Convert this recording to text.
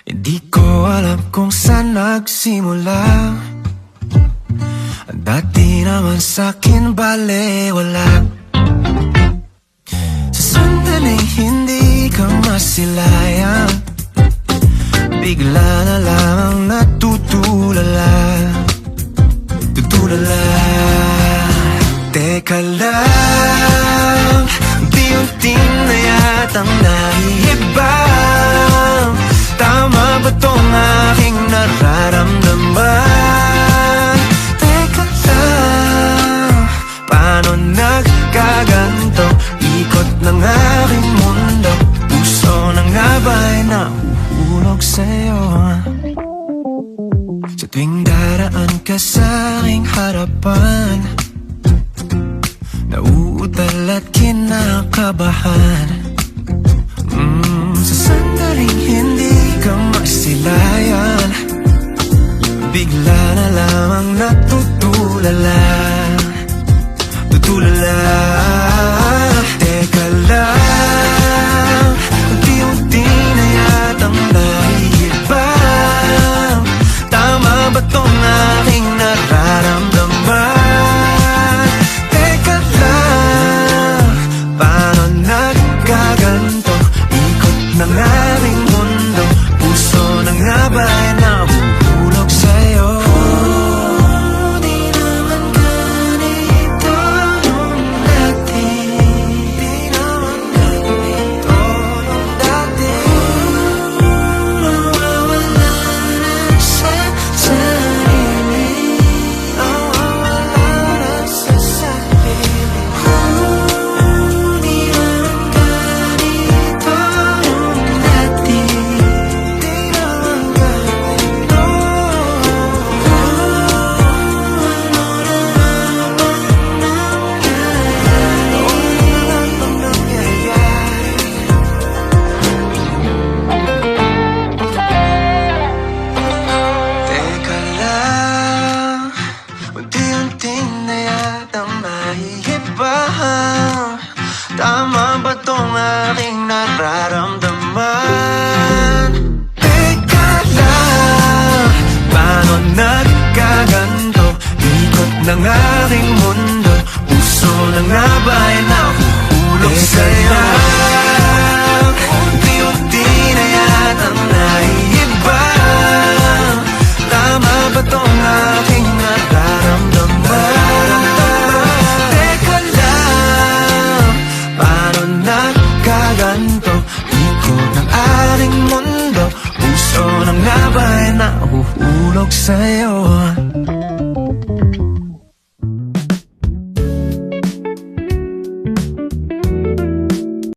Hindi ko alam kung saan nagsimula. Dati naman sa'kin balewala. Sa sandaling hindi ka masilayan, bigla na lamang natutulala. Tutulala. Teka lang, unti-unti na yatang naiibang. Tama ba tong aking nararamdaman? Teka lang, paano nagkaganto? Ikot ng aking mundo, puso na nga ba'y nahuhulog sa'yo? Sa tuwing daraan ka sa aking harapan, nauutal at kinakabahan. Sa sandaling hindi ka masilayan, bigla na lamang natutulala. Tutulala. Teka lang, unti-unti na yatang naiibang. Tama ba tong aking nararamdaman? Teka lang, paano nagkaganto? Ikot ng aming mundo, puso na nga ba'y nahuhulog sa'yo? Di naman ganito nung dati. Di naman ganito nung dati. Nawawala na sa sarili. Nawawala na sa sarili. Di naman ganito nung dati. Di naman ganito. Teka lang, unti-unti na yatang naiibang. Tama ba tong aking nararamdaman? Teka lang, paano nagkaganto? Ikot ng aking mundo, puso na nga ba'y nahuhulog sa'yo? Unti-unti na yatang naiibang. Tama ba tong aking nararamdaman? Teka lang, paano nagkaganto? Ikot ng aking mundo, puso na nga ba'y nahuhulog sa'yo?